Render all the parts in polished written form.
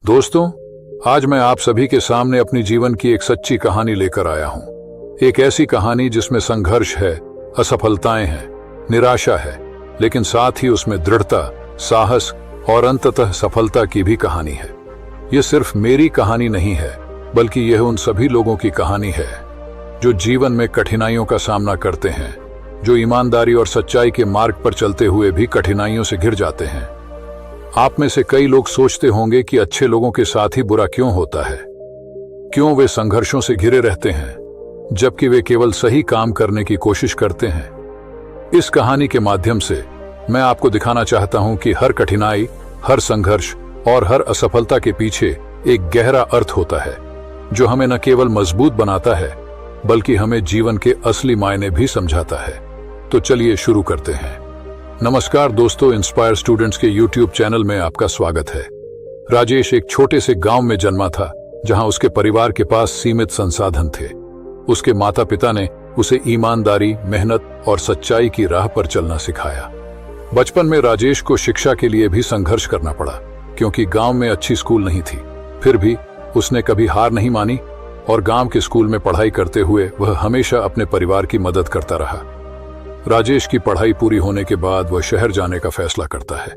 दोस्तों, आज मैं आप सभी के सामने अपनी जीवन की एक सच्ची कहानी लेकर आया हूं। एक ऐसी कहानी जिसमें संघर्ष है, असफलताएं हैं, निराशा है, लेकिन साथ ही उसमें दृढ़ता, साहस और अंततः सफलता की भी कहानी है। यह सिर्फ मेरी कहानी नहीं है, बल्कि यह उन सभी लोगों की कहानी है जो जीवन में कठिनाइयों का सामना करते हैं, जो ईमानदारी और सच्चाई के मार्ग पर चलते हुए भी कठिनाइयों से घिर जाते हैं। आप में से कई लोग सोचते होंगे कि अच्छे लोगों के साथ ही बुरा क्यों होता है, क्यों वे संघर्षों से घिरे रहते हैं जबकि वे केवल सही काम करने की कोशिश करते हैं। इस कहानी के माध्यम से मैं आपको दिखाना चाहता हूं कि हर कठिनाई, हर संघर्ष और हर असफलता के पीछे एक गहरा अर्थ होता है जो हमें न केवल मजबूत बनाता है बल्कि हमें जीवन के असली मायने भी समझाता है। तो चलिए शुरू करते हैं। नमस्कार दोस्तों, इंस्पायर स्टूडेंट्स के YouTube चैनल में आपका स्वागत है। राजेश एक छोटे से गांव में जन्मा था जहां उसके परिवार के पास सीमित संसाधन थे। उसके माता पिता ने उसे ईमानदारी, मेहनत और सच्चाई की राह पर चलना सिखाया। बचपन में राजेश को शिक्षा के लिए भी संघर्ष करना पड़ा क्योंकि गांव में अच्छी स्कूल नहीं थी। फिर भी उसने कभी हार नहीं मानी और गांव के स्कूल में पढ़ाई करते हुए वह हमेशा अपने परिवार की मदद करता रहा। राजेश की पढ़ाई पूरी होने के बाद वह शहर जाने का फैसला करता है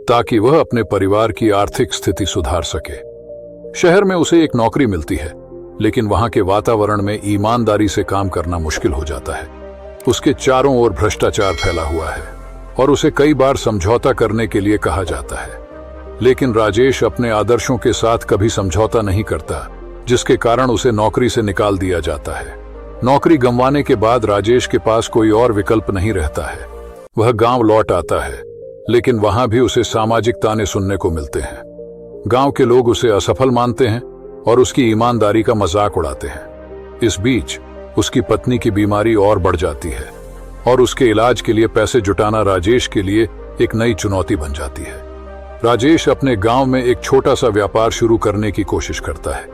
ताकि वह अपने परिवार की आर्थिक स्थिति सुधार सके। शहर में उसे एक नौकरी मिलती है, लेकिन वहां के वातावरण में ईमानदारी से काम करना मुश्किल हो जाता है। उसके चारों ओर भ्रष्टाचार फैला हुआ है और उसे कई बार समझौता करने के लिए कहा जाता है, लेकिन राजेश अपने आदर्शों के साथ कभी समझौता नहीं करता, जिसके कारण उसे नौकरी से निकाल दिया जाता है। नौकरी गंवाने के बाद राजेश के पास कोई और विकल्प नहीं रहता है। वह गांव लौट आता है, लेकिन वहां भी उसे सामाजिक ताने सुनने को मिलते हैं। गांव के लोग उसे असफल मानते हैं और उसकी ईमानदारी का मजाक उड़ाते हैं। इस बीच उसकी पत्नी की बीमारी और बढ़ जाती है और उसके इलाज के लिए पैसे जुटाना राजेश के लिए एक नई चुनौती बन जाती है। राजेश अपने गांव में एक छोटा सा व्यापार शुरू करने की कोशिश करता है,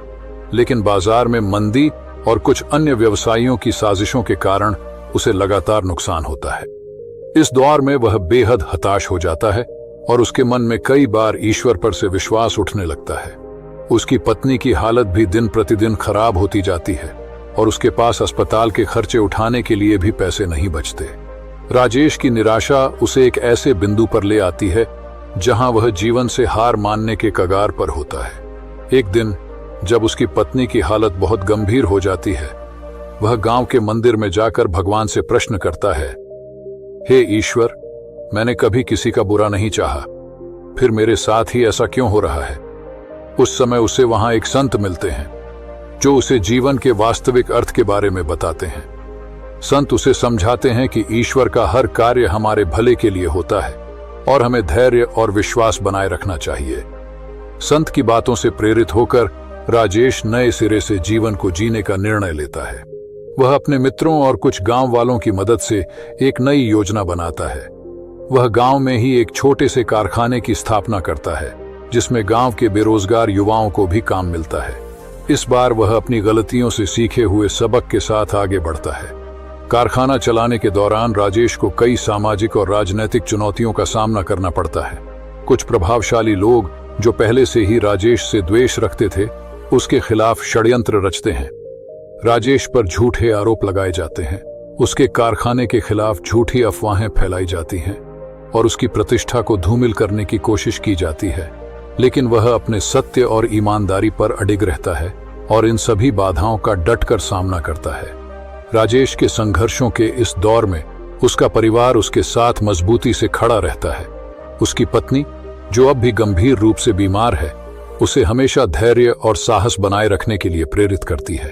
लेकिन बाजार में मंदी और कुछ अन्य व्यवसायियों की साजिशों के कारण उसे लगातार नुकसान होता है। इस दौर में वह बेहद हताश हो जाता है और उसके मन में कई बार ईश्वर पर से विश्वास उठने लगता है। उसकी पत्नी की हालत भी दिन प्रतिदिन खराब होती जाती है और उसके पास अस्पताल के खर्चे उठाने के लिए भी पैसे नहीं बचते। राजेश की निराशा उसे एक ऐसे बिंदु पर ले आती है जहां वह जीवन से हार मानने के कगार पर होता है। एक दिन जब उसकी पत्नी की हालत बहुत गंभीर हो जाती है, वह गांव के मंदिर में जाकर भगवान से प्रश्न करता है, हे ईश्वर, मैंने कभी किसी का बुरा नहीं चाहा, फिर मेरे साथ ही ऐसा क्यों हो रहा है। उस समय उसे वहां एक संत मिलते हैं जो उसे जीवन के वास्तविक अर्थ के बारे में बताते हैं। संत उसे समझाते हैं कि ईश्वर का हर कार्य हमारे भले के लिए होता है और हमें धैर्य और विश्वास बनाए रखना चाहिए। संत की बातों से प्रेरित होकर राजेश नए सिरे से जीवन को जीने का निर्णय लेता है। वह अपने मित्रों और कुछ गांव वालों की मदद से एक नई योजना बनाता है। वह गांव में ही एक छोटे से कारखाने की स्थापना करता है जिसमें गांव के बेरोजगार युवाओं को भी काम मिलता है। इस बार वह अपनी गलतियों से सीखे हुए सबक के साथ आगे बढ़ता है। कारखाना चलाने के दौरान राजेश को कई सामाजिक और राजनीतिक चुनौतियों का सामना करना पड़ता है। कुछ प्रभावशाली लोग जो पहले से ही राजेश से द्वेष रखते थे, उसके खिलाफ षड्यंत्र रचते हैं। राजेश पर झूठे आरोप लगाए जाते हैं, उसके कारखाने के खिलाफ झूठी अफवाहें फैलाई जाती हैं और उसकी प्रतिष्ठा को धूमिल करने की कोशिश की जाती है, लेकिन वह अपने सत्य और ईमानदारी पर अडिग रहता है और इन सभी बाधाओं का डटकर सामना करता है। राजेश के संघर्षों के इस दौर में उसका परिवार उसके साथ मजबूती से खड़ा रहता है। उसकी पत्नी, जो अब भी गंभीर रूप से बीमार है, उसे हमेशा धैर्य और साहस बनाए रखने के लिए प्रेरित करती है।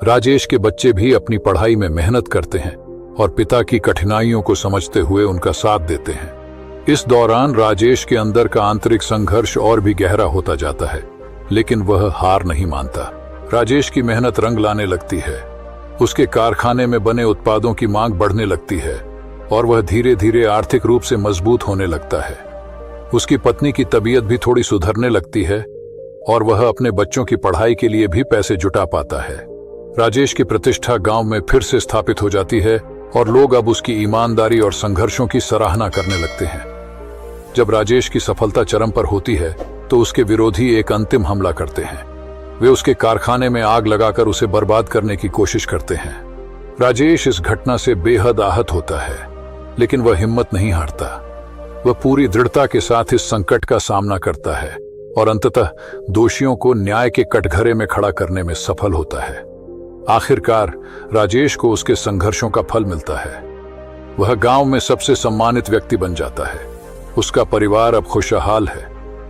राजेश के बच्चे भी अपनी पढ़ाई में मेहनत करते हैं और पिता की कठिनाइयों को समझते हुए उनका साथ देते हैं। इस दौरान राजेश के अंदर का आंतरिक संघर्ष और भी गहरा होता जाता है, लेकिन वह हार नहीं मानता। राजेश की मेहनत रंग लाने लगती है। उसके कारखाने में बने उत्पादों की मांग बढ़ने लगती है और वह धीरे धीरे आर्थिक रूप से मजबूत होने लगता है। उसकी पत्नी की तबीयत भी थोड़ी सुधरने लगती है और वह अपने बच्चों की पढ़ाई के लिए भी पैसे जुटा पाता है। राजेश की प्रतिष्ठा गांव में फिर से स्थापित हो जाती है और लोग अब उसकी ईमानदारी और संघर्षों की सराहना करने लगते हैं। जब राजेश की सफलता चरम पर होती है, तो उसके विरोधी एक अंतिम हमला करते हैं। वे उसके कारखाने में आग लगाकर उसे बर्बाद करने की कोशिश करते हैं। राजेश इस घटना से बेहद आहत होता है, लेकिन वह हिम्मत नहीं हारता। वह पूरी दृढ़ता के साथ इस संकट का सामना करता है और अंततः दोषियों को न्याय के कटघरे में खड़ा करने में सफल होता है। आखिरकार राजेश को उसके संघर्षों का फल मिलता है। वह गांव में सबसे सम्मानित व्यक्ति बन जाता है। उसका परिवार अब खुशहाल है।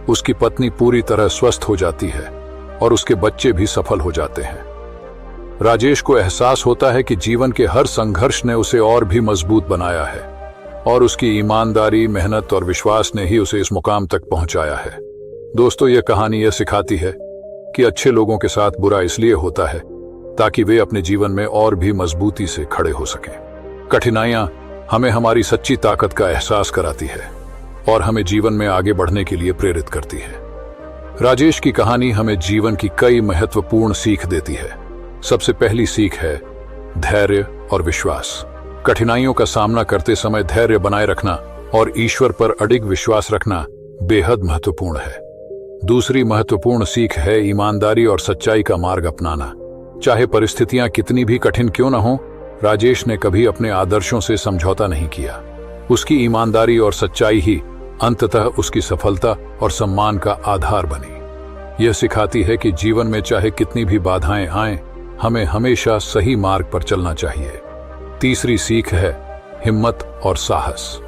उसकी पत्नी पूरी तरह स्वस्थ हो जाती है और उसके बच्चे भी सफल हो जाते हैं। राजेश को एहसास होता है कि जीवन के हर संघर्ष ने उसे और भी मजबूत बनाया है और उसकी ईमानदारी, मेहनत और विश्वास ने ही उसे इस मुकाम तक पहुंचाया है। दोस्तों, यह कहानी यह सिखाती है कि अच्छे लोगों के साथ बुरा इसलिए होता है ताकि वे अपने जीवन में और भी मजबूती से खड़े हो सकें। कठिनाइयां हमें हमारी सच्ची ताकत का एहसास कराती है और हमें जीवन में आगे बढ़ने के लिए प्रेरित करती है। राजेश की कहानी हमें जीवन की कई महत्वपूर्ण सीख देती है। सबसे पहली सीख है धैर्य और विश्वास। कठिनाइयों का सामना करते समय धैर्य बनाए रखना और ईश्वर पर अडिग विश्वास रखना बेहद महत्वपूर्ण है। दूसरी महत्वपूर्ण सीख है ईमानदारी और सच्चाई का मार्ग अपनाना। चाहे परिस्थितियां कितनी भी कठिन क्यों न हो, राजेश ने कभी अपने आदर्शों से समझौता नहीं किया। उसकी ईमानदारी और सच्चाई ही अंततः उसकी सफलता और सम्मान का आधार बनी। यह सिखाती है कि जीवन में चाहे कितनी भी बाधाएं आएं, हमें हमेशा सही मार्ग पर चलना चाहिए। तीसरी सीख है हिम्मत और साहस।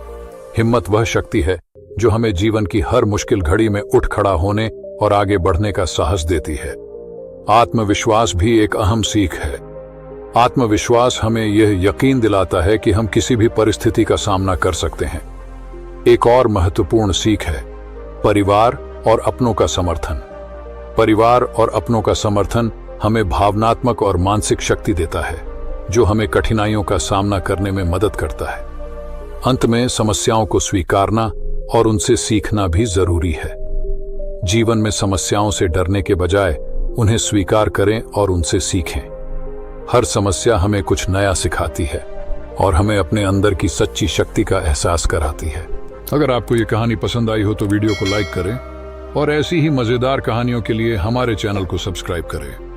हिम्मत वह शक्ति है जो हमें जीवन की हर मुश्किल घड़ी में उठ खड़ा होने और आगे बढ़ने का साहस देती है। आत्मविश्वास भी एक अहम सीख है। आत्मविश्वास हमें यह यकीन दिलाता है कि हम किसी भी परिस्थिति का सामना कर सकते हैं। एक और महत्वपूर्ण सीख है परिवार और अपनों का समर्थन। परिवार और अपनों का समर्थन हमें भावनात्मक और मानसिक शक्ति देता है, जो हमें कठिनाइयों का सामना करने में मदद करता है। अंत में समस्याओं को स्वीकारना और उनसे सीखना भी जरूरी है। जीवन में समस्याओं से डरने के बजाय उन्हें स्वीकार करें और उनसे सीखें। हर समस्या हमें कुछ नया सिखाती है और हमें अपने अंदर की सच्ची शक्ति का एहसास कराती है। अगर आपको ये कहानी पसंद आई हो तो वीडियो को लाइक करें और ऐसी ही मजेदार कहानियों के लिए हमारे चैनल को सब्सक्राइब करें।